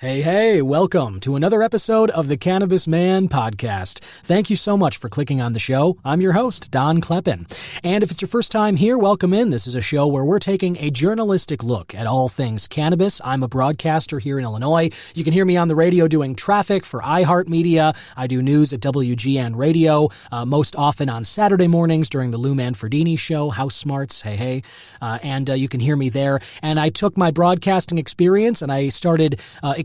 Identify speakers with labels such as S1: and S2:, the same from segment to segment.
S1: Hey, welcome to another episode of the Cannabis Man podcast. Thank you so much for clicking on the show. I'm your host, Don Kleppen. And if it's your first time here, welcome in. This is a show where we're taking a journalistic look at all things cannabis. I'm a broadcaster here in Illinois. You can hear me on the radio doing traffic for iHeartMedia. I do news at WGN Radio, most often on Saturday mornings during the Lou Manfredini show, House Smarts, hey. And you can hear me there. And I took my broadcasting experience and I started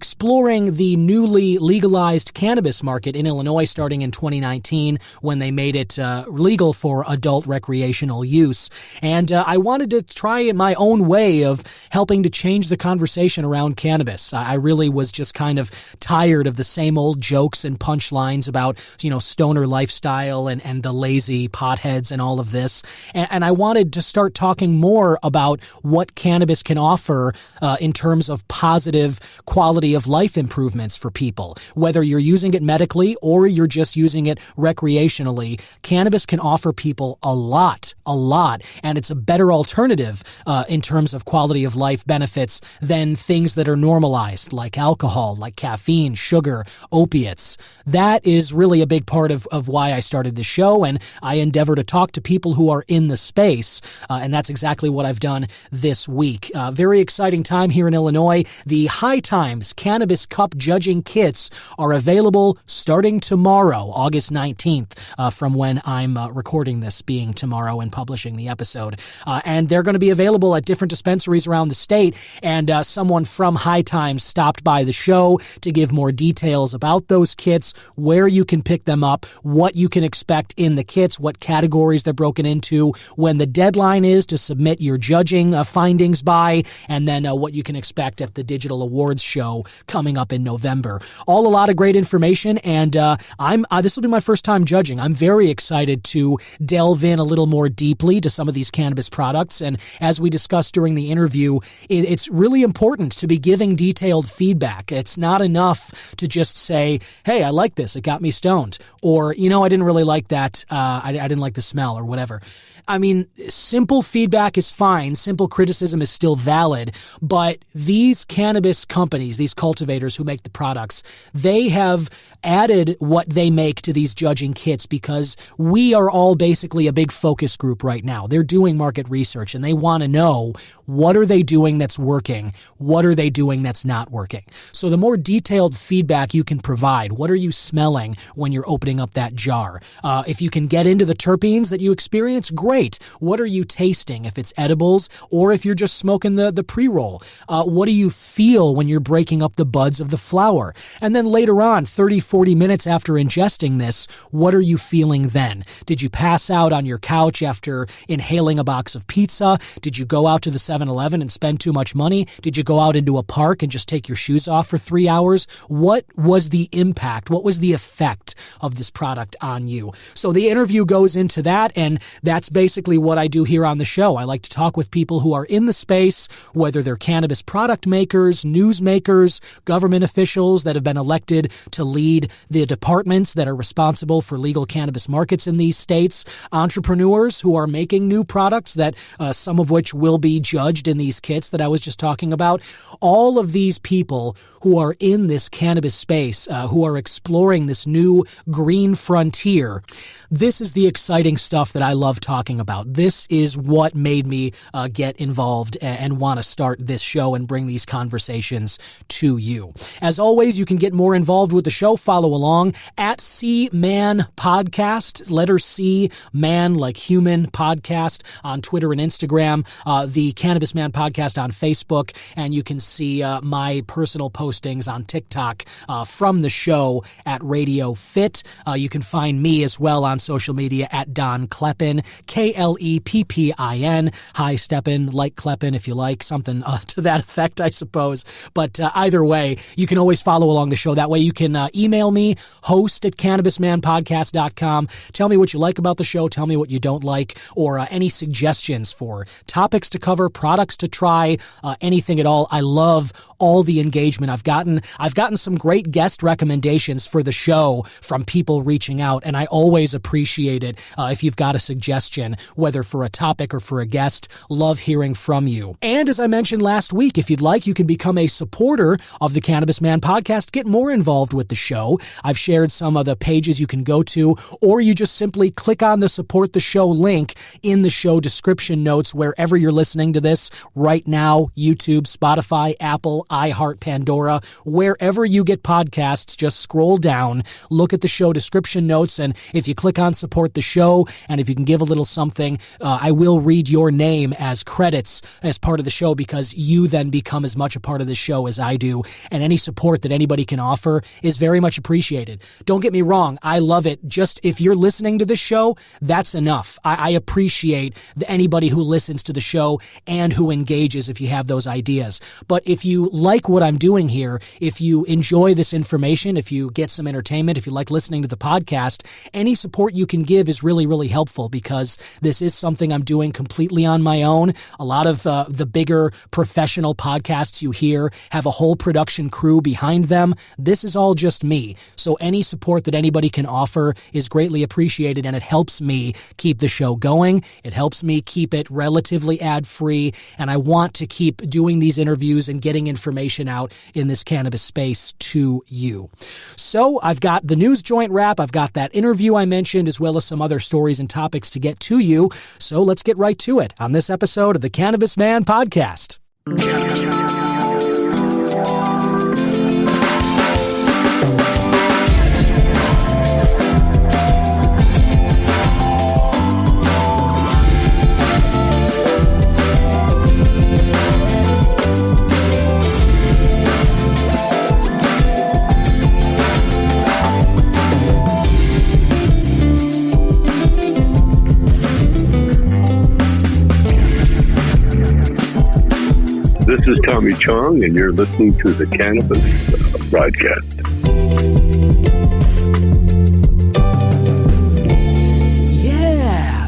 S1: exploring the newly legalized cannabis market in Illinois starting in 2019 when they made it legal for adult recreational use. And I wanted to try my own way of helping to change the conversation around cannabis. I really was just kind of tired of the same old jokes and punchlines about, stoner lifestyle and the lazy potheads and all of this. And I wanted to start talking more about what cannabis can offer in terms of positive quality of life improvements for people. Whether you're using it medically or you're just using it recreationally, cannabis can offer people a lot, and it's a better alternative in terms of quality of life benefits than things that are normalized, like alcohol, like caffeine, sugar, opiates. That is really a big part of why I started this show, and I endeavor to talk to people who are in the space, and that's exactly what I've done this week. Very exciting time here in Illinois. The High Times Cannabis Cup judging kits are available starting tomorrow, August 19th, from when I'm recording this, being tomorrow and publishing the episode. And they're going to be available at different dispensaries around the state. And someone from High Times stopped by the show to give more details about those kits, where you can pick them up, what you can expect in the kits, what categories they're broken into, when the deadline is to submit your judging findings by, and then what you can expect at the Digital Awards show coming up in November. All a lot of great information, and this will be my first time judging. I'm very excited to delve in a little more deeply to some of these cannabis products, and as we discussed during the interview, it's really important to be giving detailed feedback. It's not enough to just say, hey, I like this, it got me stoned, or, I didn't really like that, I didn't like the smell, or whatever. I mean, simple feedback is fine, simple criticism is still valid, but these cannabis companies, these cultivators who make the products, they have added what they make to these judging kits because we are all basically a big focus group right now. They're doing market research and they want to know, what are they doing that's working? What are they doing that's not working? So the more detailed feedback you can provide, what are you smelling when you're opening up that jar? If you can get into the terpenes that you experience, great. What are you tasting? If it's edibles or if you're just smoking the pre-roll, what do you feel when you're breaking up the buds of the flower? And then later on, 30, 40 minutes after ingesting this, what are you feeling then? Did you pass out on your couch after inhaling a box of pizza? Did you go out to the 7-Eleven and spend too much money? Did you go out into a park and just take your shoes off for 3 hours? What was the impact? What was the effect of this product on you? So the interview goes into that, and that's basically what I do here on the show. I like to talk with people who are in the space, whether they're cannabis product makers, news makers, government officials that have been elected to lead the departments that are responsible for legal cannabis markets in these states, entrepreneurs who are making new products that some of which will be judged in these kits that I was just talking about. All of these people who are in this cannabis space, who are exploring this new green frontier, this is the exciting stuff that I love talking about. This is what made me get involved and want to start this show and bring these conversations to you. As always, you can get more involved with the show. Follow along at C-Man Podcast, letter C, man like human podcast on Twitter and Instagram, the Cannabis Man Podcast on Facebook, and you can see my personal postings on TikTok from the show at Radio Fit. You can find me as well on social media at Don Kleppen, Kleppin, high steppin', like Kleppen if you like, something to that effect, I suppose. But either way, you can always follow along the show. That way you can email me, host@cannabismanpodcast.com. Tell me what you like about the show. Tell me what you don't like, or any suggestions for topics to cover, products to try, anything at all. I love all the engagement I've gotten. I've gotten some great guest recommendations for the show from people reaching out, and I always appreciate it if you've got a suggestion, whether for a topic or for a guest. Love hearing from you. And as I mentioned last week, if you'd like, you can become a supporter of the Cannabis Cannabis Man podcast, get more involved with the show. I've shared some of the pages you can go to, or you just simply click on the support the show link in the show description notes wherever you're listening to this right now, YouTube, Spotify, Apple, iHeart, Pandora, wherever you get podcasts, just scroll down, look at the show description notes, and if you click on support the show, and if you can give a little something, I will read your name as credits as part of the show, because you then become as much a part of the show as I do, and any support that anybody can offer is very much appreciated. Don't get me wrong, I love it. Just if you're listening to this show, that's enough. I appreciate anybody who listens to the show and who engages if you have those ideas. But if you like what I'm doing here, if you enjoy this information, if you get some entertainment, if you like listening to the podcast, any support you can give is really, really helpful, because this is something I'm doing completely on my own. A lot of the bigger professional podcasts you hear have a whole production crew behind them. This is all just me. So any support that anybody can offer is greatly appreciated, and it helps me keep the show going. It helps me keep it relatively ad-free, and I want to keep doing these interviews and getting information out in this cannabis space to you. So I've got the news joint wrap, I've got that interview I mentioned, as well as some other stories and topics to get to you. So let's get right to it on this episode of the Cannabis Man podcast.
S2: This is Tommy Chong, and you're listening to the Cannabis broadcast.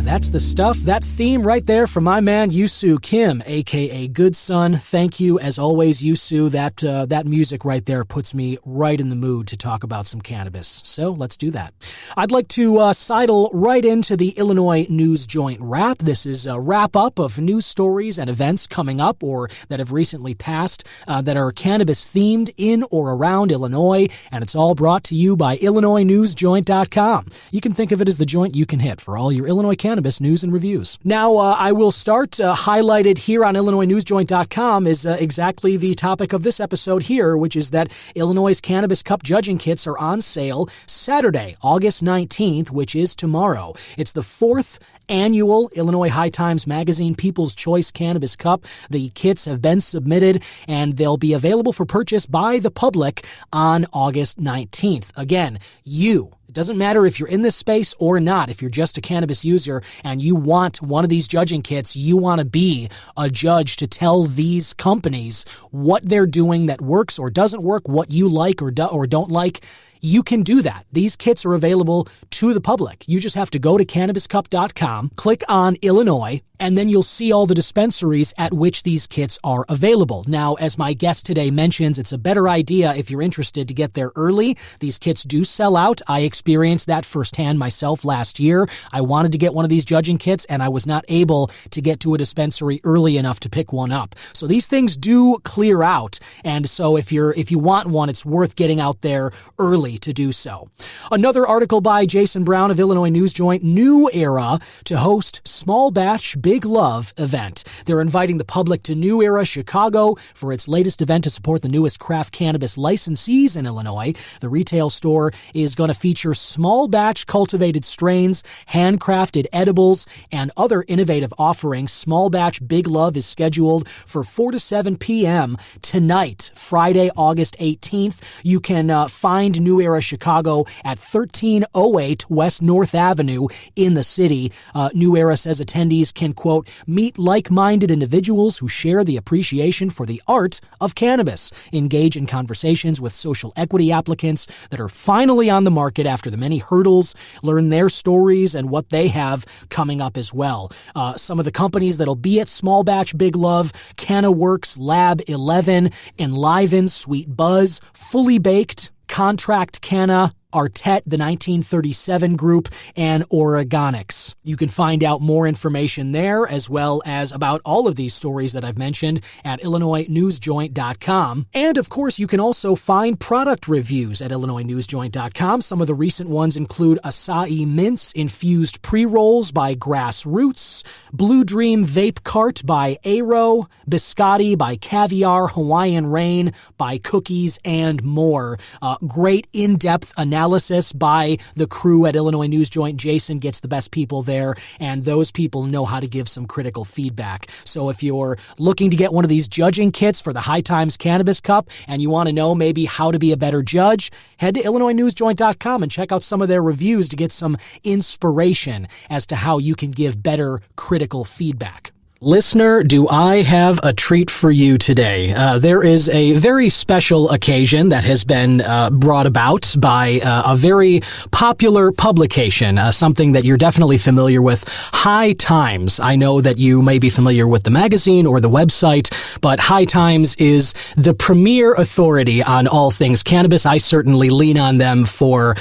S1: That's the stuff, that theme right there from my man Yusu Kim, a.k.a. Good Son. Thank you, as always, Yusu. That music right there puts me right in the mood to talk about some cannabis. So let's do that. I'd like to sidle right into the Illinois News Joint Wrap. This is a wrap-up of news stories and events coming up or that have recently passed that are cannabis-themed in or around Illinois, and it's all brought to you by IllinoisNewsJoint.com. You can think of it as the joint you can hit for all your Illinois cannabis news and reviews. Now, I will start highlighted here on IllinoisNewsJoint.com is exactly the topic of this episode here, which is that Illinois' Cannabis Cup judging kits are on sale Saturday, August 19th, which is tomorrow. It's the 4th annual Illinois High Times Magazine People's Choice Cannabis Cup. The kits have been submitted, and they'll be available for purchase by the public on August 19th. Again, it doesn't matter if you're in this space or not. If you're just a cannabis user and you want one of these judging kits, you want to be a judge to tell these companies what they're doing that works or doesn't work, what you like or don't like. You can do that. These kits are available to the public. You just have to go to CannabisCup.com, click on Illinois, and then you'll see all the dispensaries at which these kits are available. Now, as my guest today mentions, it's a better idea if you're interested to get there early. These kits do sell out. I experienced that firsthand myself last year. I wanted to get one of these judging kits, and I was not able to get to a dispensary early enough to pick one up. So these things do clear out, and so if you want one, it's worth getting out there early to do so. Another article by Jason Brown of Illinois News Joint, New Era to host Small Batch Big Love event. They're inviting the public to New Era Chicago for its latest event to support the newest craft cannabis licensees in Illinois. The retail store is going to feature small batch cultivated strains, handcrafted edibles, and other innovative offerings. Small Batch Big Love is scheduled for 4 to 7 p.m. tonight, Friday, August 18th. You can find New Era Chicago at 1308 West North Avenue in the city. New Era says attendees can, quote, meet like-minded individuals who share the appreciation for the art of cannabis, engage in conversations with social equity applicants that are finally on the market after the many hurdles, learn their stories and what they have coming up as well. Some of the companies that'll be at Small Batch Big Love: CannaWorks, Lab 11, Enliven, Sweet Buzz, Fully Baked, Contract Canna, Artet, the 1937 Group, and Oregonics. You can find out more information there, as well as about all of these stories that I've mentioned, at IllinoisNewsJoint.com. And of course, you can also find product reviews at IllinoisNewsJoint.com. Some of the recent ones include Acai Mints Infused Pre-Rolls by Grassroots, Blue Dream Vape Cart by Aero, Biscotti by Caviar, Hawaiian Rain by Cookies, and more. Great in-depth analysis by the crew at Illinois News Joint. Jason gets the best people there, and those people know how to give some critical feedback. So if you're looking to get one of these judging kits for the High Times Cannabis Cup and you want to know maybe how to be a better judge, head to IllinoisNewsJoint.com and check out some of their reviews to get some inspiration as to how you can give better critical feedback. Listener, do I have a treat for you today? There is a very special occasion that has been brought about by a very popular publication, something that you're definitely familiar with, High Times. I know that you may be familiar with the magazine or the website, but High Times is the premier authority on all things cannabis. I certainly lean on them for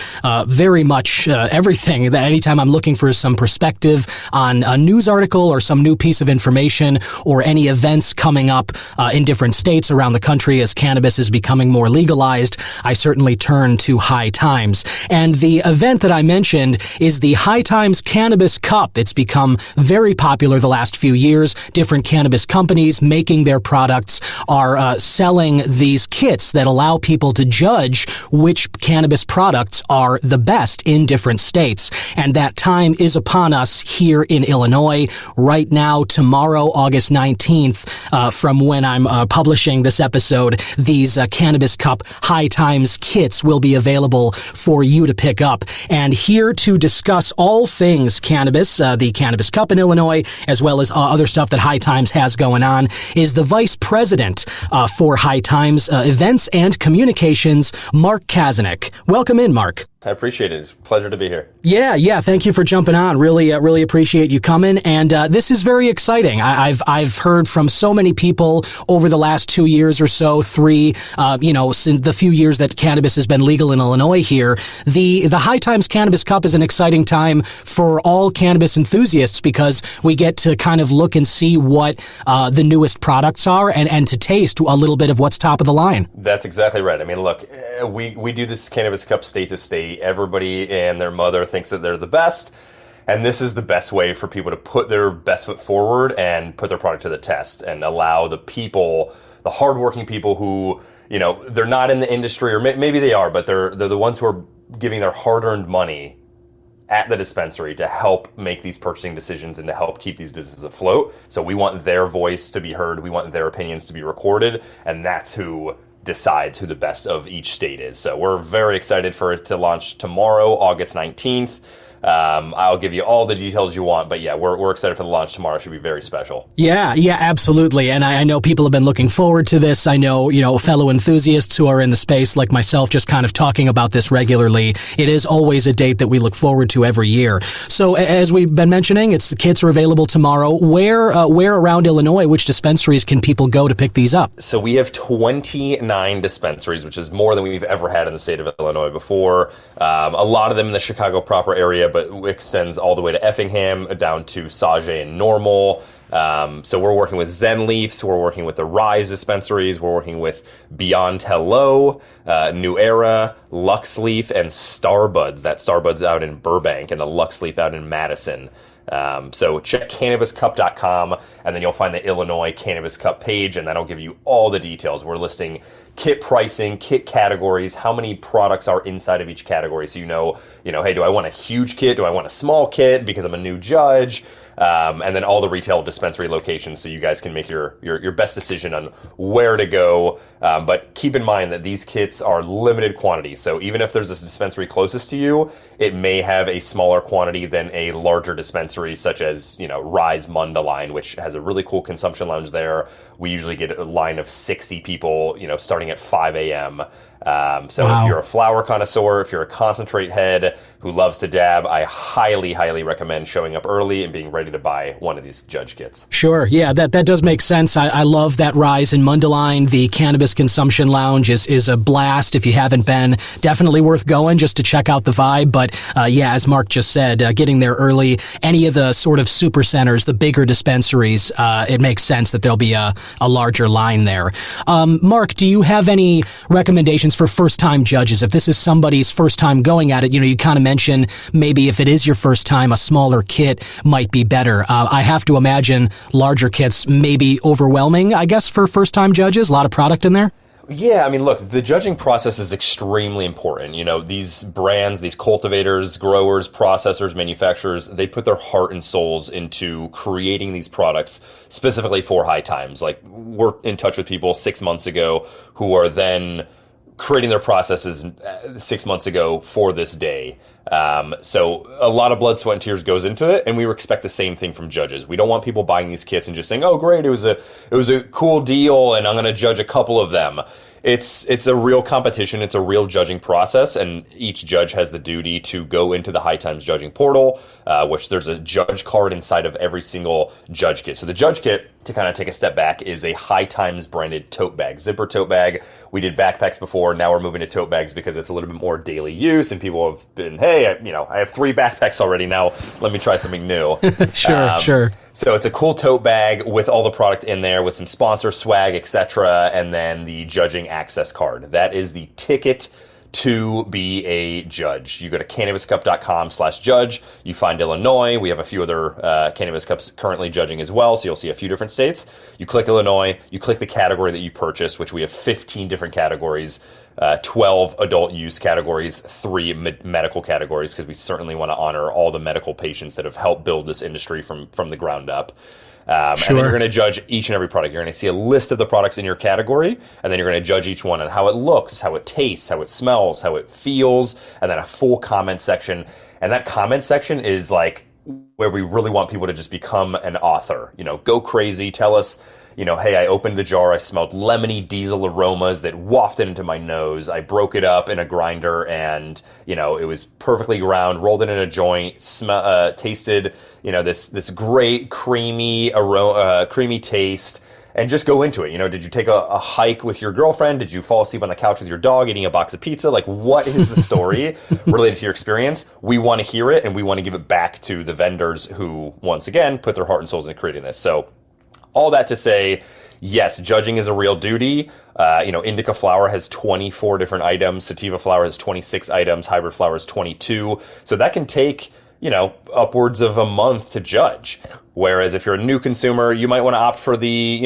S1: very much everything. That anytime I'm looking for some perspective on a news article or some new piece of information or any events coming up in different states around the country as cannabis is becoming more legalized, I certainly turn to High Times. And the event that I mentioned is the High Times Cannabis Cup. It's become very popular the last few years. Different cannabis companies making their products are selling these kits that allow people to judge which cannabis products are the best in different states. And that time is upon us here in Illinois. Right now, tomorrow, August 19th, from when I'm publishing this episode, these Cannabis Cup High Times kits will be available for you to pick up. And here to discuss all things cannabis, the Cannabis Cup in Illinois, as well as other stuff that High Times has going on, is the Vice President for High Times Events and Communications, Mark Kazinec. Welcome in, Mark.
S3: I appreciate it. It's a pleasure to be here.
S1: Yeah. Thank you for jumping on. Really appreciate you coming. And this is very exciting. I've heard from so many people over the last 2 years or so, three, since the few years that cannabis has been legal in Illinois here. The High Times Cannabis Cup is an exciting time for all cannabis enthusiasts because we get to kind of look and see what the newest products are and to taste a little bit of what's top of the line.
S3: That's exactly right. I mean, look, we do this Cannabis Cup state to state. Everybody and their mother thinks that they're the best, and this is the best way for people to put their best foot forward and put their product to the test and allow the people, the hardworking people who, they're not in the industry, or maybe they are, but they're the ones who are giving their hard-earned money at the dispensary to help make these purchasing decisions and to help keep these businesses afloat. So we want their voice to be heard. We want their opinions to be recorded, and that's who decides who the best of each state is. So we're very excited for it to launch tomorrow, August 19th. I'll give you all the details you want, but yeah, we're excited for the launch tomorrow. It should be very special.
S1: Yeah, absolutely. And I know people have been looking forward to this. I know, fellow enthusiasts who are in the space like myself just kind of talking about this regularly. It is always a date that we look forward to every year. So as we've been mentioning, the kits are available tomorrow. Where around Illinois, which dispensaries can people go to pick these up?
S3: So we have 29 dispensaries, which is more than we've ever had in the state of Illinois before. A lot of them in the Chicago proper area, but extends all the way to Effingham, down to Sauget and Normal. So we're working with Zen Leafs, we're working with the Rise dispensaries, we're working with Beyond Hello, New Era, Lux Leaf, and Starbuds. That Starbuds out in Burbank and the Lux Leaf out in Madison. So check CannabisCup.com, and then you'll find the Illinois Cannabis Cup page, and that'll give you all the details. We're listing kit pricing, kit categories, how many products are inside of each category. So hey, do I want a huge kit? Do I want a small kit because I'm a new judge? And then all the retail dispensary locations, so you guys can make your best decision on where to go. But keep in mind that these kits are limited quantity. So even if there's a dispensary closest to you, it may have a smaller quantity than a larger dispensary, such as, Rise Mundelein, which has a really cool consumption lounge there. We usually get a line of 60 people, starting at 5 a.m. So wow. If you're a flower connoisseur, if you're a concentrate head who loves to dab, I highly, highly recommend showing up early and being ready ready to buy one of these Judge kits.
S1: Sure. Yeah, that does make sense. I love that rise in Mundelein. The Cannabis Consumption Lounge is a blast. If you haven't been, definitely worth going just to check out the vibe. But yeah, as Mark just said, getting there early, any of the sort of super centers, the bigger dispensaries, it makes sense that there'll be a larger line there. Mark, do you have any recommendations for first-time judges? If this is somebody's first time going at it, you kind of mentioned maybe if it is your first time, a smaller kit might be better. I have to imagine larger kits may be overwhelming, I guess, for first-time judges. A lot of product in there.
S3: Yeah, I mean, look, the judging process is extremely important. These brands, these cultivators, growers, processors, manufacturers, they put their heart and souls into creating these products specifically for High Times. Like, we're in touch with people 6 months ago who are then creating their processes 6 months ago for this day. So a lot of blood, sweat, and tears goes into it, and we expect the same thing from judges. We don't want people buying these kits and just saying, "Oh, great, it was a cool deal, and I'm going to judge a couple of them." It's a real competition. It's a real judging process, and each judge has the duty to go into the High Times judging portal, which there's a judge card inside of every single judge kit. So the judge kit, to kind of take a step back, is a High Times branded tote bag, zipper tote bag. We did backpacks before. Now we're moving to tote bags because it's a little bit more daily use, and people have been, hey, I have 3 backpacks already. Now let me try something new.
S1: Sure.
S3: So it's a cool tote bag with all the product in there, with some sponsor swag, etc., and then the judging access card. That is the ticket to be a judge. You go to cannabiscup.com/judge. You find Illinois. We have a few other Cannabis Cups currently judging as well, so you'll see a few different states. You click Illinois. You click the category that you purchased, which we have 15 different categories, 12 adult use categories, 3 medical categories, because we certainly want to honor all the medical patients that have helped build this industry from the ground up. And then you're going to judge each and every product. You're going to see a list of the products in your category, and then you're going to judge each one on how it looks, how it tastes, how it smells, how it feels, and then a full comment section. And that comment section is like where we really want people to just become an author. Go crazy, tell us, hey, I opened the jar, I smelled lemony diesel aromas that wafted into my nose. I broke it up in a grinder and, it was perfectly ground, rolled it in a joint, tasted, this great creamy creamy taste, and just go into it. Did you take a hike with your girlfriend? Did you fall asleep on the couch with your dog eating a box of pizza? Like, what is the story related to your experience? We want to hear it, and we want to give it back to the vendors who, once again, put their heart and souls into creating this. So all that to say, yes, judging is a real duty. Indica flower has 24 different items. Sativa flower has 26 items. Hybrid flower is 22. So that can take, upwards of a month to judge. Whereas if you're a new consumer, you might want to opt for the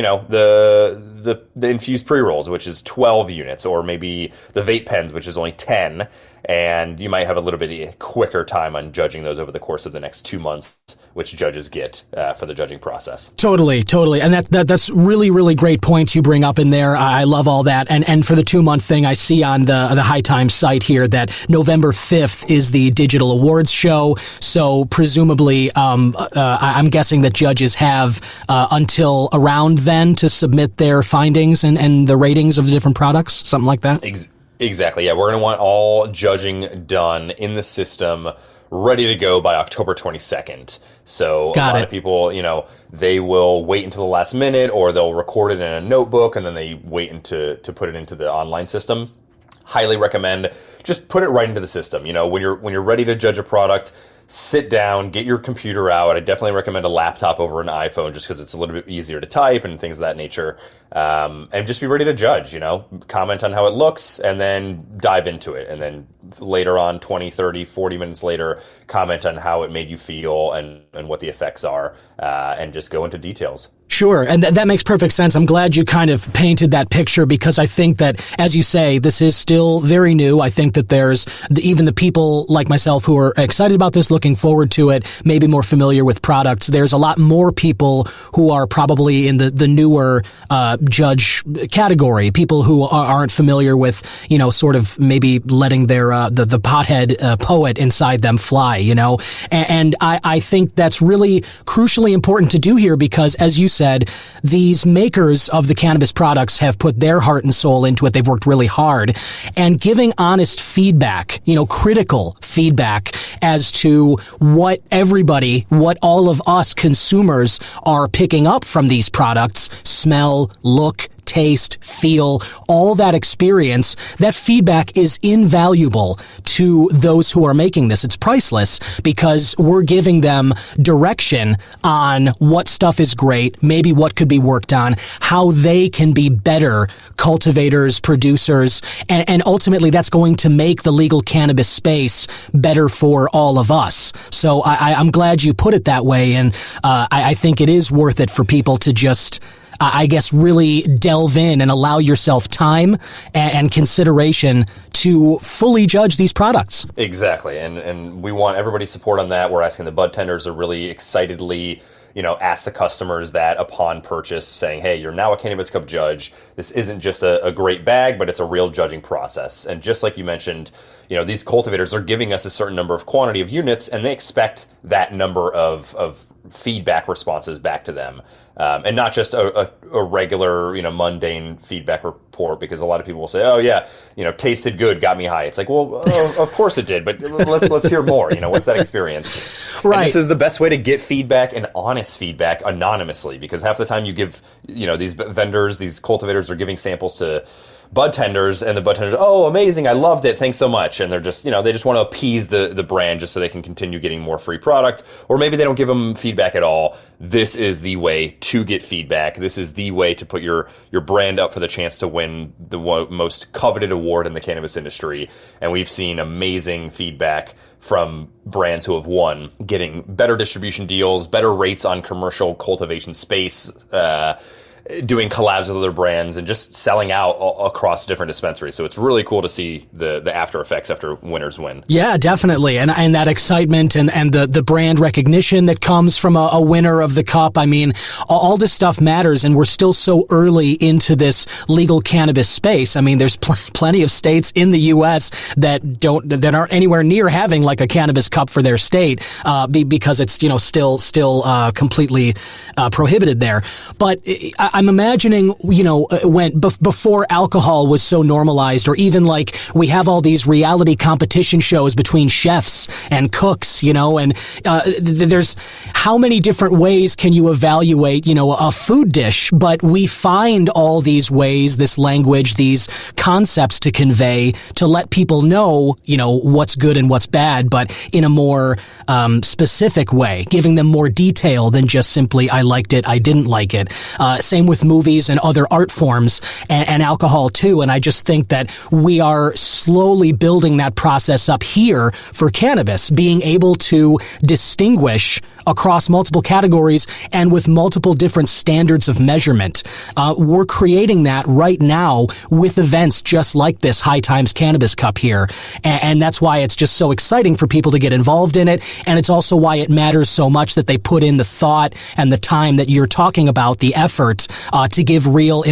S3: infused pre-rolls, which is 12 units, or maybe the vape pens, which is only 10. And you might have a little bit quicker time on judging those over the course of the next 2 months, which judges get for the judging process. Totally.
S1: And that's really, really great points you bring up in there. I love all that. And for the 2-month thing, I see on the High Times site here that November 5th is the digital awards show. So presumably, I'm guessing that judges have until around then to submit their findings and the ratings of the different products, something like that?
S3: Exactly. Yeah, we're going to want all judging done in the system, ready to go by October 22nd. So a lot of people, they will wait until the last minute, or they'll record it in a notebook and then they wait to put it into the online system. Highly recommend just put it right into the system. When you're ready to judge a product, sit down, get your computer out. I definitely recommend a laptop over an iPhone just because it's a little bit easier to type and things of that nature. And just be ready to judge, comment on how it looks and then dive into it. And then later on, 20, 30, 40 minutes later, comment on how it made you feel and what the effects are, and just go into details.
S1: Sure, and that makes perfect sense. I'm glad you kind of painted that picture because I think that, as you say, this is still very new. I think that there's even the people like myself who are excited about this, looking forward to it, maybe more familiar with products. There's a lot more people who are probably in the newer judge category, people who aren't familiar with, sort of maybe letting their the pothead poet inside them fly, and I think that's really crucially important to do here because, as you say, said, these makers of the cannabis products have put their heart and soul into it. They've worked really hard, and giving honest feedback, critical feedback as to what all of us consumers are picking up from these products, smell, look, taste, feel, all that experience, that feedback is invaluable to those who are making this. It's priceless because we're giving them direction on what stuff is great, maybe what could be worked on, how they can be better cultivators, producers, and ultimately that's going to make the legal cannabis space better for all of us. So I'm glad you put it that way, and I think it is worth it for people to just really delve in and allow yourself time and consideration to fully judge these products.
S3: Exactly. And we want everybody's support on that. We're asking the bud tenders to really excitedly, ask the customers that upon purchase, saying, hey, you're now a Cannabis Cup judge. This isn't just a great bag, but it's a real judging process. And just like you mentioned, these cultivators are giving us a certain number of quantity of units, and they expect that number of feedback responses back to them. And not just a regular, mundane feedback report, because a lot of people will say, oh, yeah, tasted good, got me high. It's like, well, of course it did, but let's hear more. What's that experience?
S1: Right.
S3: And this is the best way to get feedback, and honest feedback, anonymously, because half the time you give, these vendors, these cultivators are giving samples to bud tenders, and the bud tenders, oh, amazing, I loved it, thanks so much. And they're just, they just want to appease the brand just so they can continue getting more free product. Or maybe they don't give them feedback at all. This is the way to get feedback. This is the way to put your brand up for the chance to win the most coveted award in the cannabis industry. And we've seen amazing feedback from brands who have won, getting better distribution deals, better rates on commercial cultivation space, doing collabs with other brands, and just selling out across different dispensaries. So it's really cool to see the after effects after winners win.
S1: Yeah, definitely. And that excitement and the brand recognition that comes from a winner of the cup. I mean, all this stuff matters, and we're still so early into this legal cannabis space. I mean, there's plenty of states in the U.S. that aren't anywhere near having like a cannabis cup for their state, because it's, still completely prohibited there. But I'm imagining, when before alcohol was so normalized, or even like we have all these reality competition shows between chefs and cooks, and there's how many different ways can you evaluate, a food dish? But we find all these ways, this language, these concepts to convey, to let people know, what's good and what's bad, but in a more specific way, giving them more detail than just simply, I liked it, I didn't like it. Same with movies and other art forms, and alcohol too. And I just think that we are slowly building that process up here for cannabis, being able to distinguish across multiple categories and with multiple different standards of measurement. We're creating that right now with events just like this High Times Cannabis Cup here. And that's why it's just so exciting for people to get involved in it. And it's also why it matters so much that they put in the thought and the time that you're talking about, the effort to give real,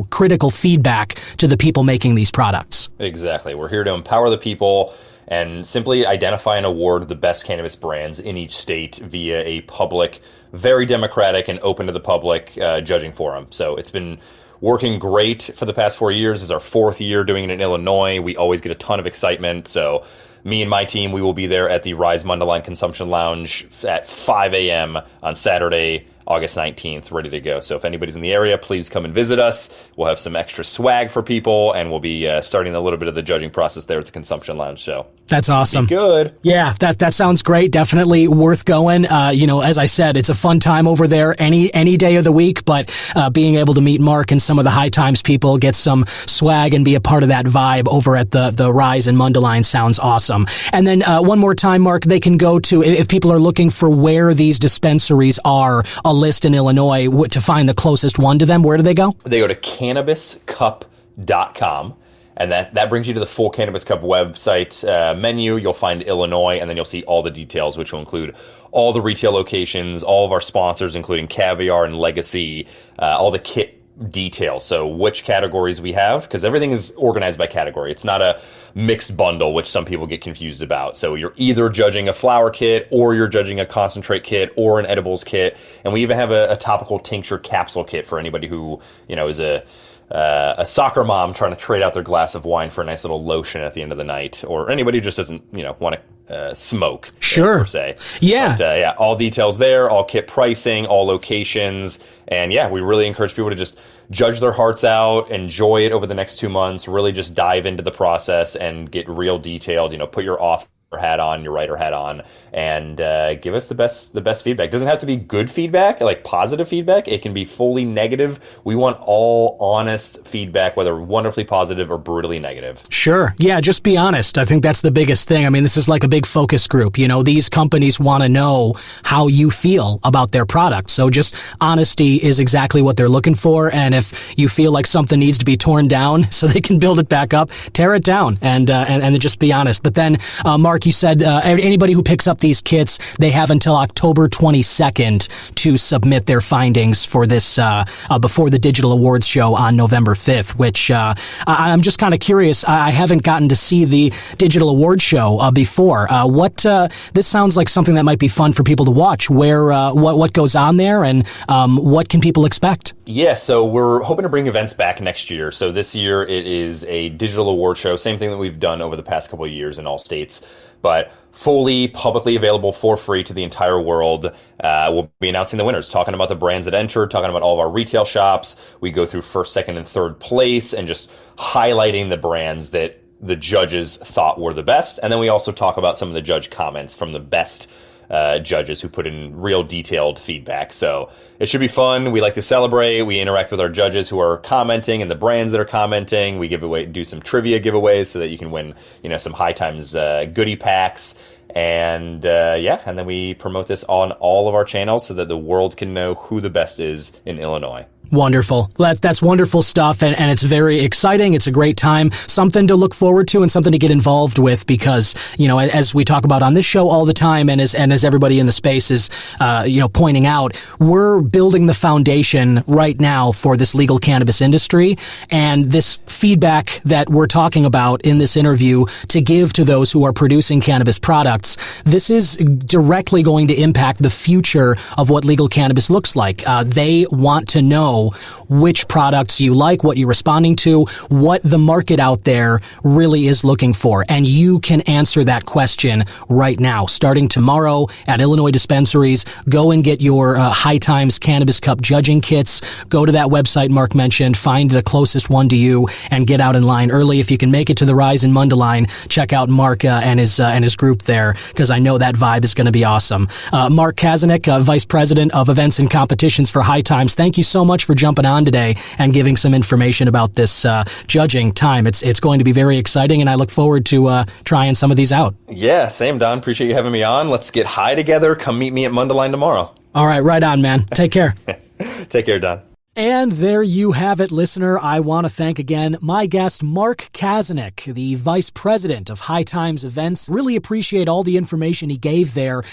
S1: critical feedback to the people making these products.
S3: Exactly. We're here to empower the people and simply identify and award the best cannabis brands in each state via a public, very democratic and open to the public judging forum. So it's been working great for the past 4 years. This is our 4th year doing it in Illinois. We always get a ton of excitement. So me and my team, we will be there at the Rise Mundelein Consumption Lounge at 5 a.m. on Saturday, August 19th, ready to go. So if anybody's in the area, please come and visit us. We'll have some extra swag for people, and we'll be starting a little bit of the judging process there at the Consumption Lounge. So
S1: that's awesome.
S3: Be good.
S1: Yeah, that sounds great. Definitely worth going. As I said, it's a fun time over there any day of the week, but being able to meet Mark and some of the High Times people, get some swag and be a part of that vibe over at the Rise in Mundelein sounds awesome. And then one more time, Mark, they can go to, if people are looking for where these dispensaries are, a list in Illinois to find the closest one to them, where do they go?
S3: They go to cannabiscup.com. And that brings you to the full Cannabis Cup website menu. You'll find Illinois, and then you'll see all the details, which will include all the retail locations, all of our sponsors, including Caviar and Legacy, all the kit detail. So which categories we have, because everything is organized by category. It's not a mixed bundle, which some people get confused about. So you're either judging a flower kit, or you're judging a concentrate kit, or an edibles kit. And we even have a topical tincture capsule kit for anybody who, is a soccer mom trying to trade out their glass of wine for a nice little lotion at the end of the night, or anybody who just doesn't, want to smoke.
S1: Sure.
S3: Per se.
S1: Yeah.
S3: But, all details there, all kit pricing, all locations. And we really encourage people to just judge their hearts out, enjoy it over the next 2 months, really just dive into the process and get real detailed, put your off hat on, your writer hat on, and give us the best feedback. It doesn't have to be good feedback, like positive feedback. It can be fully negative. We want all honest feedback, whether wonderfully positive or brutally negative.
S1: Sure. Yeah, just be honest. I think that's the biggest thing. I mean, this is like a big focus group. These companies want to know how you feel about their product. So just honesty is exactly what they're looking for. And if you feel like something needs to be torn down so they can build it back up, tear it down and just be honest. But then, Mark, you said anybody who picks up these kits, they have until October 22nd to submit their findings for this before the Digital Awards show on November 5th, which I'm just kind of curious. I haven't gotten to see the Digital Awards show before. This sounds like something that might be fun for people to watch. What goes on there, and what can people expect?
S3: Yeah, so we're hoping to bring events back next year. So this year it is a digital award show, same thing that we've done over the past couple of years in all states, but fully publicly available for free to the entire world. We'll be announcing the winners, talking about the brands that entered, talking about all of our retail shops. We go through first, second, and third place and just highlighting the brands that the judges thought were the best. And then we also talk about some of the judge comments from the best judges who put in real detailed feedback. So it should be fun. We like to celebrate. We interact with our judges who are commenting and the brands that are commenting. We do some trivia giveaways so that you can win, some High Times goodie packs. And and then we promote this on all of our channels so that the world can know who the best is in Illinois.
S1: Wonderful. That's wonderful stuff, and it's very exciting. It's a great time, something to look forward to and something to get involved with because, as we talk about on this show all the time and as everybody in the space is, pointing out, we're building the foundation right now for this legal cannabis industry, and this feedback that we're talking about in this interview to give to those who are producing cannabis products, this is directly going to impact the future of what legal cannabis looks like. They want to know which products you like, what you're responding to, what the market out there really is looking for. And you can answer that question right now. Starting tomorrow at Illinois dispensaries, go and get your High Times Cannabis Cup judging kits. Go to that website Mark mentioned, find the closest one to you, and get out in line early. If you can make it to the Rise in Mundelein, check out Mark and his group there, because I know that vibe is going to be awesome. Mark Kazinec, Vice President of Events and Competitions for High Times, thank you so much for jumping on today and giving some information about this judging time. It's going to be very exciting, and I look forward to trying some of these out.
S3: Yeah, same, Don. Appreciate you having me on. Let's get high together. Come meet me at Mundelein tomorrow.
S1: All right on, man. Take care.
S3: Take care, Don.
S1: And there you have it, listener. I want to thank again my guest, Mark Kazinec, the Vice President of High Times Events. Really appreciate all the information he gave there,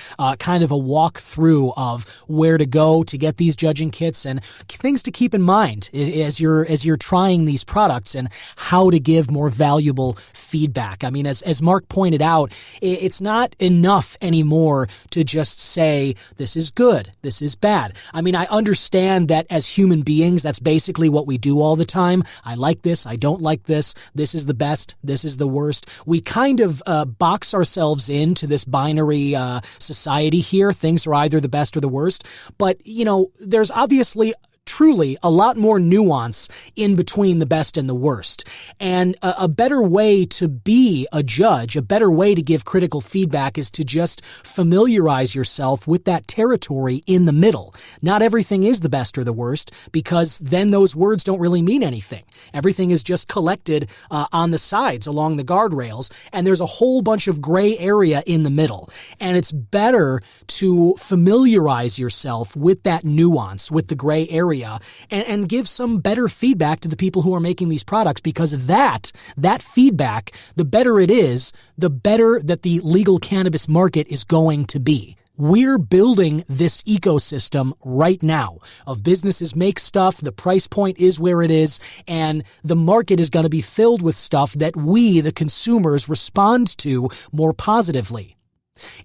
S1: kind of a walkthrough of where to go to get these judging kits and things to keep in mind as you're trying these products and how to give more valuable feedback. I mean, as Mark pointed out, it's not enough anymore to just say, this is good, this is bad. I mean, I understand that as human beings, that's basically what we do all the time. I like this, I don't like this, this is the best, this is the worst. We kind of box ourselves into this binary society here. Things are either the best or the worst. But, there's obviously truly a lot more nuance in between the best and the worst. And a better way to be a judge, a better way to give critical feedback is to just familiarize yourself with that territory in the middle. Not everything is the best or the worst, because then those words don't really mean anything. Everything is just collected on the sides along the guardrails, and there's a whole bunch of gray area in the middle. And it's better to familiarize yourself with that nuance, with the gray area, and give some better feedback to the people who are making these products, because that feedback, the better it is, the better that the legal cannabis market is going to be. We're building this ecosystem right now of businesses make stuff, the price point is where it is, and the market is going to be filled with stuff that we, the consumers, respond to more positively.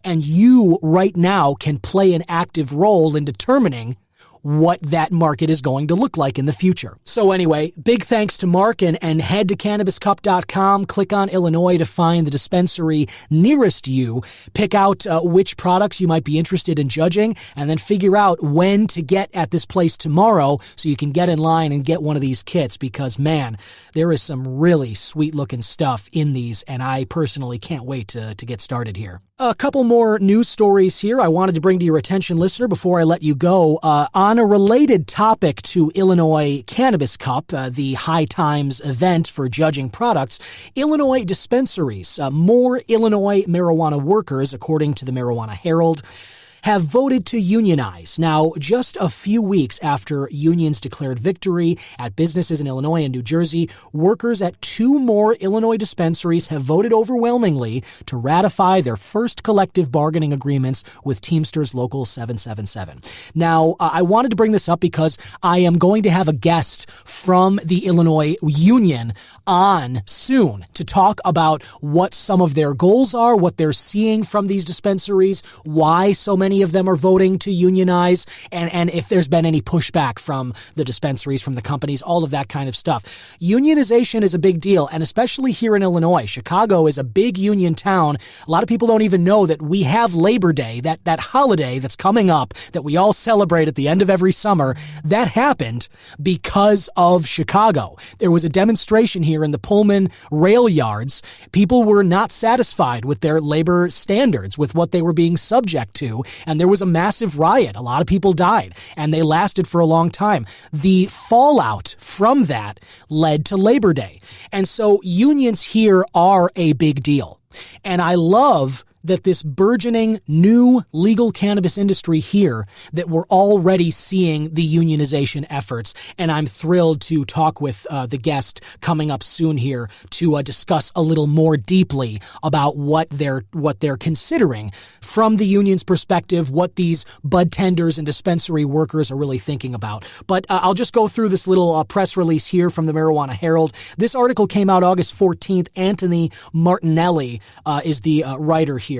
S1: And you right now can play an active role in determining what that market is going to look like in the future. So anyway, big thanks to Mark, and head to CannabisCup.com, click on Illinois to find the dispensary nearest you, pick out which products you might be interested in judging, and then figure out when to get at this place tomorrow so you can get in line and get one of these kits, because man, there is some really sweet looking stuff in these, and I personally can't wait to get started here. A couple more news stories here I wanted to bring to your attention, listener, before I let you go. On a related topic to Illinois Cannabis Cup, the High Times event for judging products, Illinois dispensaries, more Illinois marijuana workers, according to the Marijuana Herald, have voted to unionize. Now, just a few weeks after unions declared victory at businesses in Illinois and New Jersey, workers at 2 more Illinois dispensaries have voted overwhelmingly to ratify their first collective bargaining agreements with Teamsters Local 777. Now, I wanted to bring this up because I am going to have a guest from the Illinois Union on soon to talk about what some of their goals are, what they're seeing from these dispensaries, why so many of them are voting to unionize, and if there's been any pushback from the dispensaries, from the companies, all of that kind of stuff. Unionization is a big deal, and especially here in Illinois. Chicago is a big union town. A lot of people don't even know that we have Labor Day, that holiday that's coming up that we all celebrate at the end of every summer. That happened because of Chicago. There was a demonstration here in the Pullman rail yards. People were not satisfied with their labor standards, with what they were being subject to, and there was a massive riot. A lot of people died, and they lasted for a long time. The fallout from that led to Labor Day. And so unions here are a big deal. And I love that this burgeoning new legal cannabis industry here, that we're already seeing the unionization efforts. And I'm thrilled to talk with the guest coming up soon here to discuss a little more deeply about what they're considering from the union's perspective, what these bud tenders and dispensary workers are really thinking about. But I'll just go through this little press release here from the Marijuana Herald. This article came out August 14th. Anthony Martinelli is the writer here.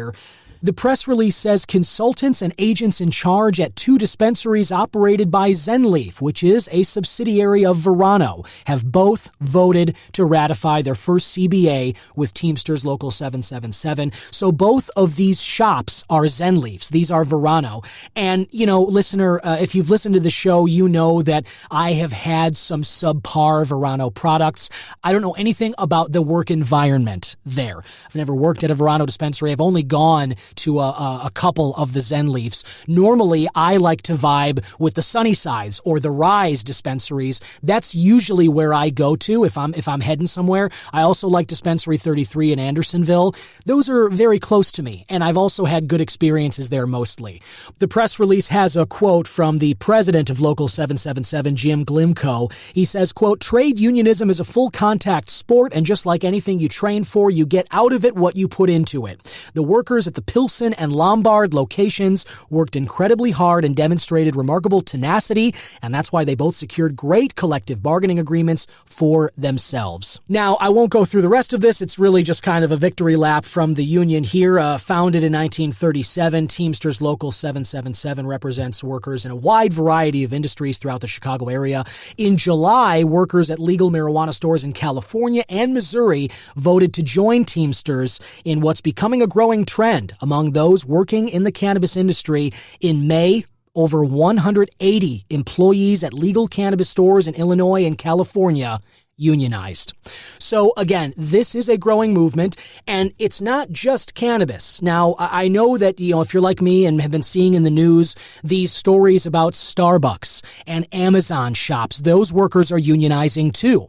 S1: The press release says consultants and agents in charge at 2 dispensaries operated by Zenleaf, which is a subsidiary of Verano, have both voted to ratify their first CBA with Teamsters Local 777. So both of these shops are Zenleafs. These are Verano. And, you know, listener, if you've listened to the show, you know that I have had some subpar Verano products. I don't know anything about the work environment there. I've never worked at a Verano dispensary. I've only gone to a couple of the Zenleafs. Normally, I like to vibe with the Sunnysides or the Rise dispensaries. That's usually where I go to if I'm heading somewhere. I also like Dispensary 33 in Andersonville. Those are very close to me, and I've also had good experiences there mostly. The press release has a quote from the president of Local 777, Jim Glimko. He says, quote, "Trade unionism is a full contact sport, and just like anything you train for, you get out of it what you put into it. The workers at the Pilsen and Lombard locations worked incredibly hard and demonstrated remarkable tenacity, and that's why they both secured great collective bargaining agreements for themselves." Now, I won't go through the rest of this. It's really just kind of a victory lap from the union here. Founded in 1937, Teamsters Local 777 represents workers in a wide variety of industries throughout the Chicago area. In July, workers at legal marijuana stores in California and Missouri voted to join Teamsters in what's becoming a growing trend among those working in the cannabis industry. In May, over 180 employees at legal cannabis stores in Illinois and California unionized. So again, this is a growing movement, and it's not just cannabis. Now, I know that, you know, if you're like me and have been seeing in the news these stories about Starbucks and Amazon shops, those workers are unionizing too.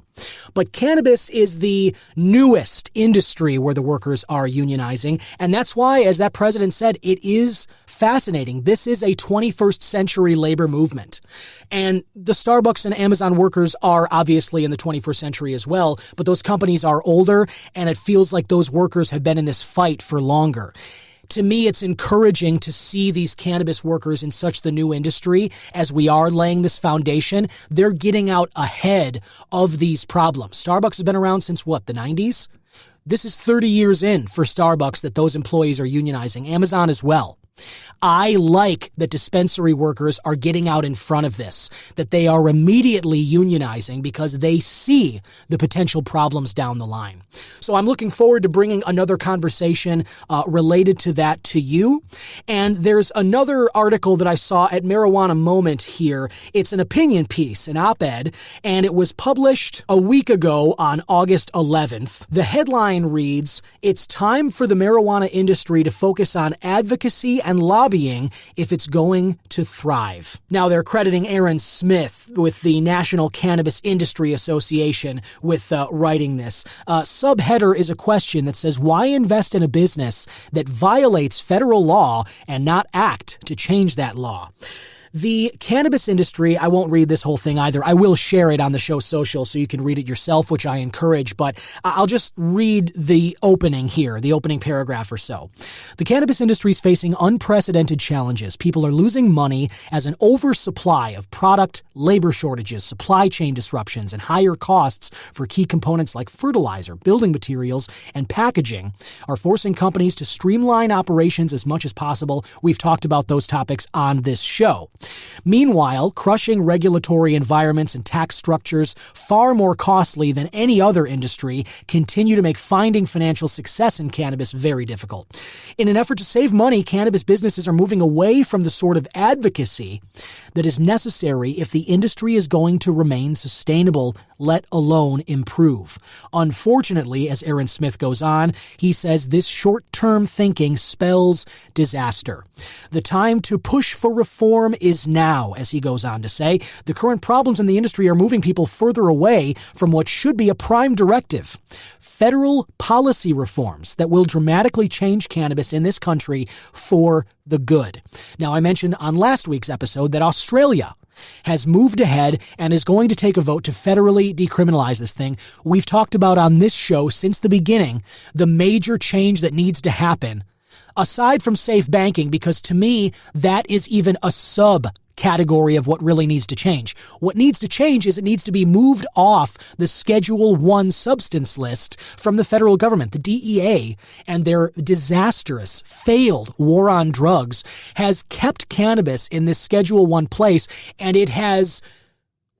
S1: But cannabis is the newest industry where the workers are unionizing, and that's why, as that president said, it is fascinating. This is a 21st century labor movement. And the Starbucks and Amazon workers are obviously in the 21st century as well, but those companies are older, and it feels like those workers have been in this fight for longer. To me, it's encouraging to see these cannabis workers in such the new industry as we are laying this foundation. They're getting out ahead of these problems. Starbucks has been around since what, the 90s? This is 30 years in for Starbucks that those employees are unionizing. Amazon as well. I like that dispensary workers are getting out in front of this, that they are immediately unionizing because they see the potential problems down the line. So I'm looking forward to bringing another conversation related to that to you. And there's another article that I saw at Marijuana Moment here. It's an opinion piece, an op-ed, and it was published a week ago on August 11th. The headline reads, "It's time for the marijuana industry to focus on advocacy and lobbying if it's going to thrive." Now, they're crediting Aaron Smith with the National Cannabis Industry Association with writing this. Subheader is a question that says, why invest in a business that violates federal law and not act to change that law? The cannabis industry, I won't read this whole thing either. I will share it on the show social so you can read it yourself, which I encourage, but I'll just read the opening here, the opening paragraph or so. The cannabis industry is facing unprecedented challenges. People are losing money as an oversupply of product, labor shortages, supply chain disruptions, and higher costs for key components like fertilizer, building materials, and packaging are forcing companies to streamline operations as much as possible. We've talked about those topics on this show. Meanwhile, crushing regulatory environments and tax structures far more costly than any other industry continue to make finding financial success in cannabis very difficult. In an effort to save money, cannabis businesses are moving away from the sort of advocacy that is necessary if the industry is going to remain sustainable, let alone improve. Unfortunately, as Aaron Smith goes on, he says this short-term thinking spells disaster. The time to push for reform is now, as he goes on to say. The current problems in the industry are moving people further away from what should be a prime directive. Federal policy reforms that will dramatically change cannabis in this country for the good. Now, I mentioned on last week's episode that Australia has moved ahead and is going to take a vote to federally decriminalize this thing. We've talked about on this show since the beginning the major change that needs to happen, aside from safe banking, because to me, that is even a subcategory of what really needs to change. What needs to change is it needs to be moved off the Schedule 1 substance list from the federal government. The DEA and their disastrous, failed war on drugs has kept cannabis in this Schedule 1 place, and it has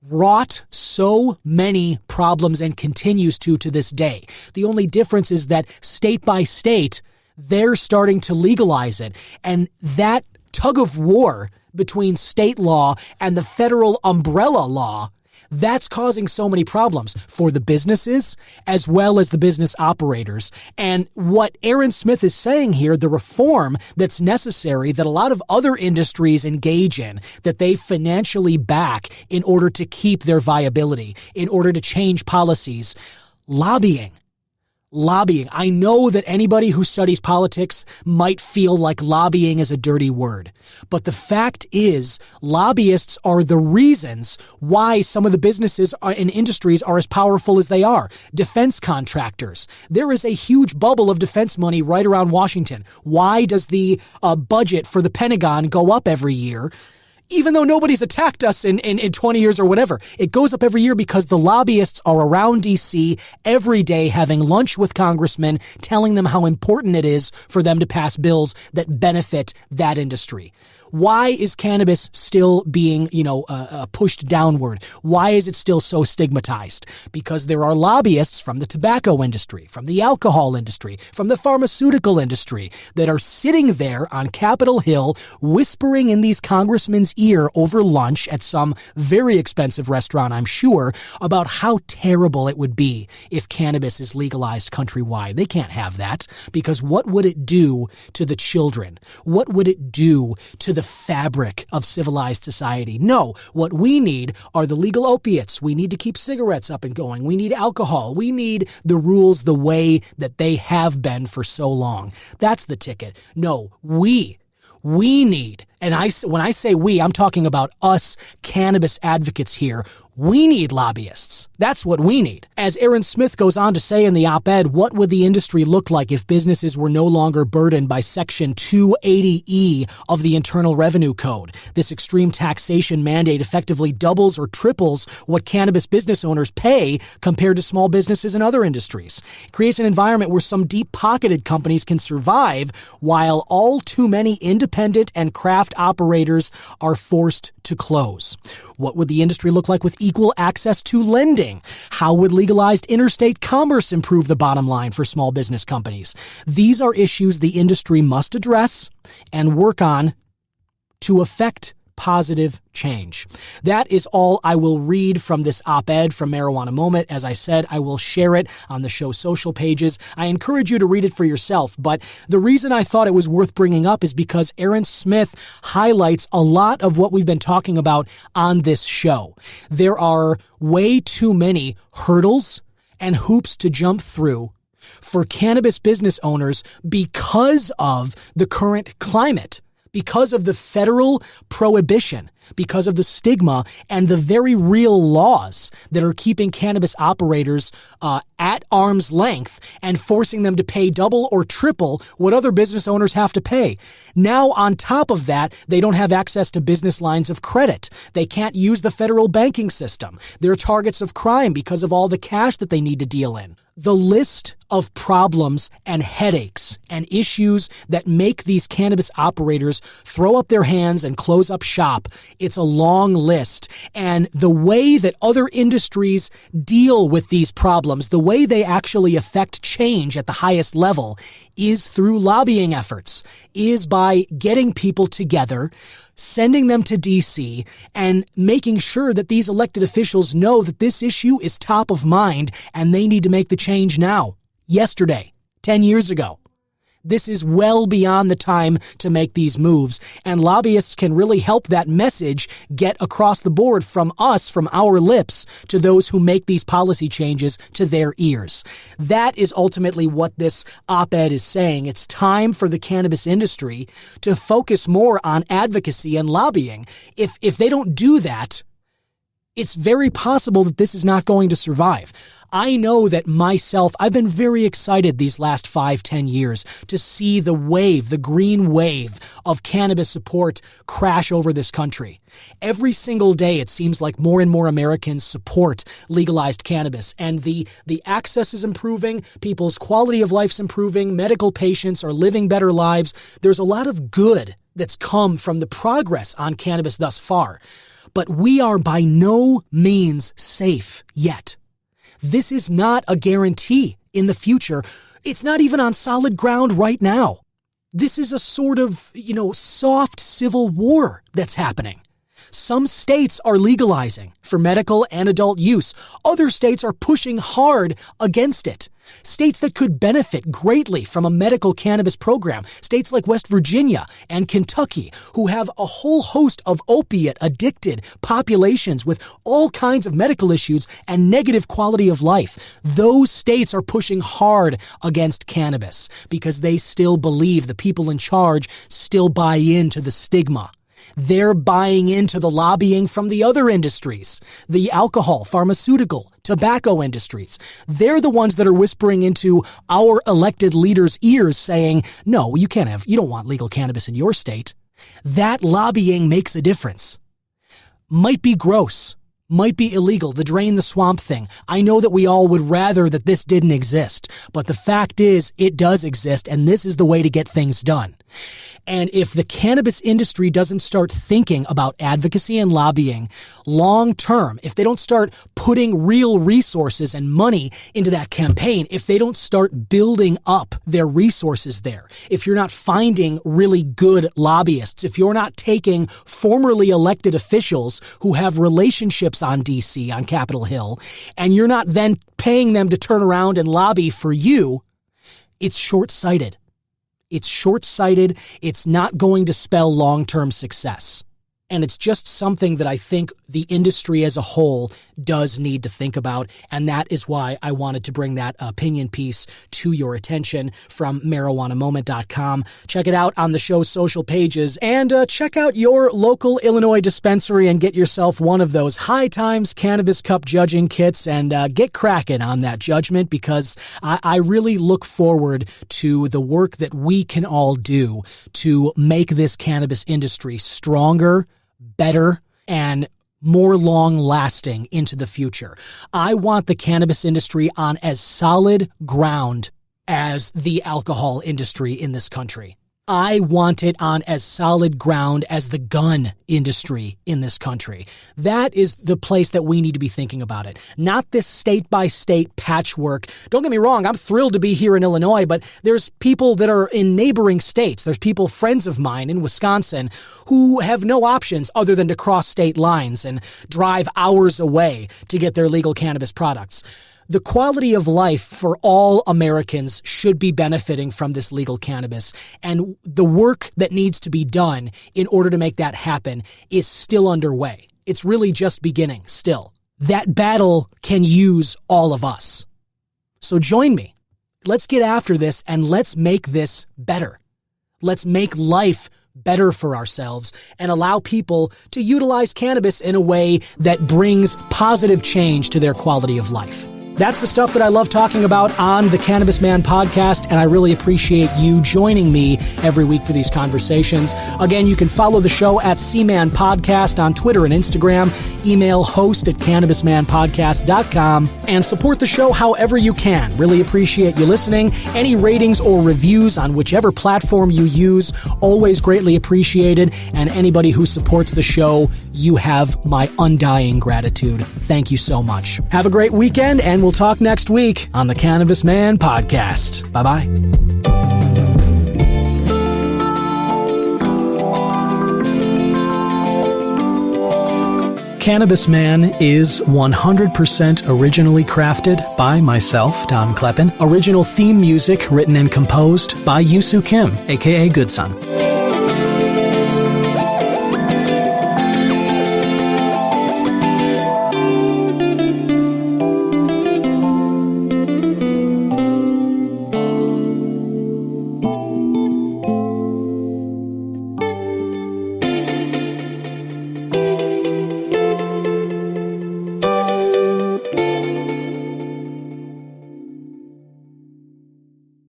S1: wrought so many problems and continues to this day. The only difference is that state by state, they're starting to legalize it. And that tug of war between state law and the federal umbrella law, that's causing so many problems for the businesses as well as the business operators. And what Aaron Smith is saying here, the reform that's necessary that a lot of other industries engage in, that they financially back in order to keep their viability, in order to change policies, lobbying. I know that anybody who studies politics might feel like lobbying is a dirty word, but the fact is lobbyists are the reasons why some of the businesses and industries are as powerful as they are. Defense contractors. There is a huge bubble of defense money right around Washington. Why does the budget for the Pentagon go up every year? Even though nobody's attacked us in 20 years or whatever. It goes up every year because the lobbyists are around D.C. every day having lunch with congressmen, telling them how important it is for them to pass bills that benefit that industry. Why is cannabis still being, pushed downward? Why is it still so stigmatized? Because there are lobbyists from the tobacco industry, from the alcohol industry, from the pharmaceutical industry that are sitting there on Capitol Hill whispering in these congressmen's ear over lunch at some very expensive restaurant, I'm sure, about how terrible it would be if cannabis is legalized countrywide. They can't have that, because what would it do to the children? What would it do to the fabric of civilized society? No, what we need are the legal opiates. We need to keep cigarettes up and going. We need alcohol. We need the rules the way that they have been for so long. That's the ticket. No, we need when I say we, I'm talking about us cannabis advocates here. We need lobbyists. That's what we need. As Aaron Smith goes on to say in the op-ed, what would the industry look like if businesses were no longer burdened by Section 280E of the Internal Revenue Code? This extreme taxation mandate effectively doubles or triples what cannabis business owners pay compared to small businesses in other industries. It creates an environment where some deep-pocketed companies can survive while all too many independent and craft operators are forced to close. What would the industry look like with equal access to lending? How would legalized interstate commerce improve the bottom line for small business companies? These are issues the industry must address and work on to affect positive change. That is all I will read from this op-ed from Marijuana Moment. As I said, I will share it on the show's social pages. I encourage you to read it for yourself, but the reason I thought it was worth bringing up is because Aaron Smith highlights a lot of what we've been talking about on this show. There are way too many hurdles and hoops to jump through for cannabis business owners because of the current climate, because of the federal prohibition, because of the stigma and the very real laws that are keeping cannabis operators at arm's length and forcing them to pay double or triple what other business owners have to pay. Now, on top of that, they don't have access to business lines of credit. They can't use the federal banking system. They're targets of crime because of all the cash that they need to deal in. The list of problems and headaches and issues that make these cannabis operators throw up their hands and close up shop, it's a long list. And the way that other industries deal with these problems, the way they actually affect change at the highest level, is through lobbying efforts, is by getting people together, sending them to D.C., and making sure that these elected officials know that this issue is top of mind and they need to make the change now, yesterday, 10 years ago. This is well beyond the time to make these moves, and lobbyists can really help that message get across the board from us, from our lips, to those who make these policy changes to their ears. That is ultimately what this op-ed is saying. It's time for the cannabis industry to focus more on advocacy and lobbying. If they don't do that, it's very possible that this is not going to survive. I know that myself, I've been very excited these last 5-10 years to see the wave, the green wave of cannabis support crash over this country. Every single day, it seems like more and more Americans support legalized cannabis, and the access is improving, people's quality of life's improving, medical patients are living better lives. There's a lot of good that's come from the progress on cannabis thus far. But we are by no means safe yet. This is not a guarantee in the future. It's not even on solid ground right now. This is a sort of, soft civil war that's happening. Some states are legalizing for medical and adult use. Other states are pushing hard against it. States that could benefit greatly from a medical cannabis program, states like West Virginia and Kentucky, who have a whole host of opiate-addicted populations with all kinds of medical issues and negative quality of life. Those states are pushing hard against cannabis because they still believe the people in charge still buy into the stigma. They're buying into the lobbying from the other industries, the alcohol, pharmaceutical, tobacco industries. They're the ones that are whispering into our elected leaders' ears saying, no, you don't want legal cannabis in your state. That lobbying makes a difference. Might be gross, might be illegal, the drain the swamp thing. I know that we all would rather that this didn't exist, but the fact is it does exist, and this is the way to get things done. And if the cannabis industry doesn't start thinking about advocacy and lobbying long term, if they don't start putting real resources and money into that campaign, if they don't start building up their resources there, if you're not finding really good lobbyists, if you're not taking formerly elected officials who have relationships on DC, on Capitol Hill, and you're not then paying them to turn around and lobby for you, it's short-sighted. It's short-sighted. It's not going to spell long-term success. And it's just something that I think the industry as a whole does need to think about. And that is why I wanted to bring that opinion piece to your attention from marijuanamoment.com. Check it out on the show's social pages, and check out your local Illinois dispensary and get yourself one of those High Times Cannabis Cup judging kits and get cracking on that judgment, because I really look forward to the work that we can all do to make this cannabis industry stronger, better, and more long-lasting into the future. I want the cannabis industry on as solid ground as the alcohol industry in this country. I want it on as solid ground as the gun industry in this country. That is the place that we need to be thinking about it, not this state-by-state patchwork. Don't get me wrong, I'm thrilled to be here in Illinois, but there's people that are in neighboring states. There's people, friends of mine in Wisconsin, who have no options other than to cross state lines and drive hours away to get their legal cannabis products. The quality of life for all Americans should be benefiting from this legal cannabis, and the work that needs to be done in order to make that happen is still underway. It's really just beginning still. That battle can use all of us. So join me. Let's get after this and let's make this better. Let's make life better for ourselves and allow people to utilize cannabis in a way that brings positive change to their quality of life. That's the stuff that I love talking about on the Cannabis Man podcast, and I really appreciate you joining me every week for these conversations. Again, you can follow the show at C-Man Podcast on Twitter and Instagram, email host@cannabismanpodcast.com, and support the show however you can. Really appreciate you listening. Any ratings or reviews on whichever platform you use, always greatly appreciated, and anybody who supports the show, you have my undying gratitude. Thank you so much. Have a great weekend, and we'll talk next week on the Cannabis Man podcast. Bye-bye. Cannabis Man is 100% originally crafted by myself, Don Kleppen. Original theme music written and composed by Yusu Kim, aka Good Son.